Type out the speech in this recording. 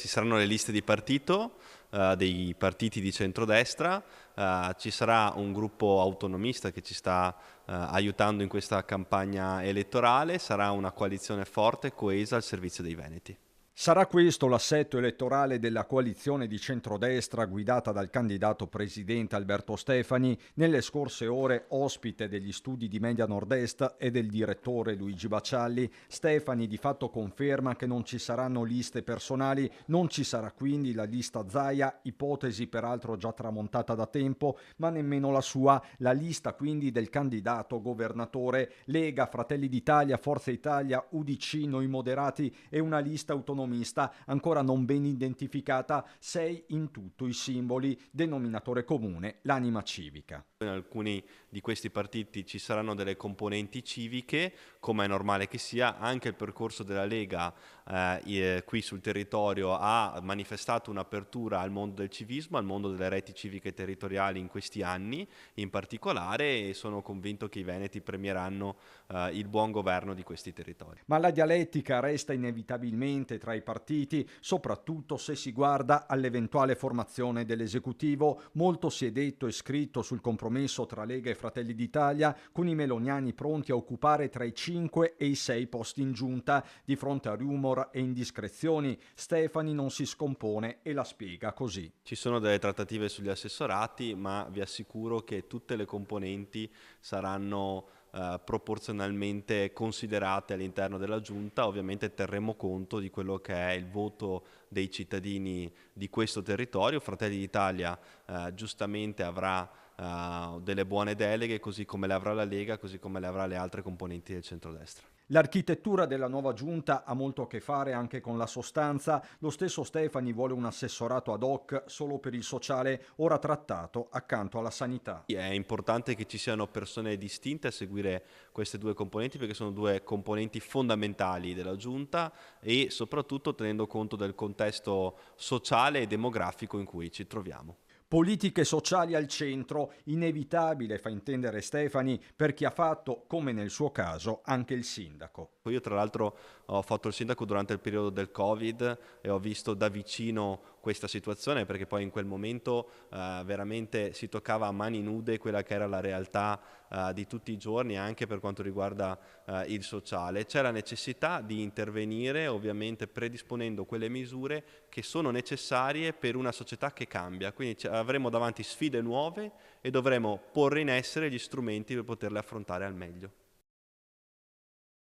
ci saranno le liste di partito, dei partiti di centrodestra, ci sarà un gruppo autonomista che ci sta aiutando in questa campagna elettorale, sarà una coalizione forte e coesa al servizio dei veneti. Sarà questo l'assetto elettorale della coalizione di centrodestra guidata dal candidato presidente Alberto Stefani, nelle scorse ore ospite degli studi di Media Nord-Est e del direttore Luigi Baccialli. Stefani di fatto conferma che non ci saranno liste personali, non ci sarà quindi la lista Zaia, ipotesi peraltro già tramontata da tempo, ma nemmeno la sua, la lista quindi del candidato governatore Lega, Fratelli d'Italia, Forza Italia, UDC, Noi Moderati e una lista autonomista ancora non ben identificata, 6 in tutto i simboli, denominatore comune, l'anima civica. In alcuni di questi partiti ci saranno delle componenti civiche, come è normale che sia. Anche il percorso della Lega qui sul territorio ha manifestato un'apertura al mondo del civismo, al mondo delle reti civiche territoriali in questi anni in particolare, e sono convinto che i veneti premieranno il buon governo di questi territori. Ma la dialettica resta inevitabilmente tra i partiti, soprattutto se si guarda all'eventuale formazione dell'esecutivo. Molto si è detto e scritto sul compromesso tra Lega e Fratelli d'Italia, con i meloniani pronti a occupare tra i 5 e i 6 posti in giunta. Di fronte a rumor e indiscrezioni, Stefani non si scompone e la spiega così. Ci sono delle trattative sugli assessorati, ma vi assicuro che tutte le componenti saranno proporzionalmente considerate all'interno della Giunta. Ovviamente terremo conto di quello che è il voto dei cittadini di questo territorio. Fratelli d'Italia giustamente avrà delle buone deleghe, così come le avrà la Lega, così come le avrà le altre componenti del centrodestra. L'architettura della nuova giunta ha molto a che fare anche con la sostanza. Lo stesso Stefani vuole un assessorato ad hoc solo per il sociale, ora trattato accanto alla sanità. È importante che ci siano persone distinte a seguire queste due componenti, perché sono due componenti fondamentali della Giunta, e soprattutto tenendo conto del contesto sociale e demografico in cui ci troviamo. Politiche sociali al centro, inevitabile, fa intendere Stefani, per chi ha fatto, come nel suo caso, anche il sindaco. Io tra l'altro ho fatto il sindaco durante il periodo del Covid e ho visto da vicino questa situazione, perché poi in quel momento veramente si toccava a mani nude quella che era la realtà di tutti i giorni, anche per quanto riguarda il sociale. C'è la necessità di intervenire, ovviamente predisponendo quelle misure che sono necessarie per una società che cambia. Quindi avremo davanti sfide nuove e dovremo porre in essere gli strumenti per poterle affrontare al meglio.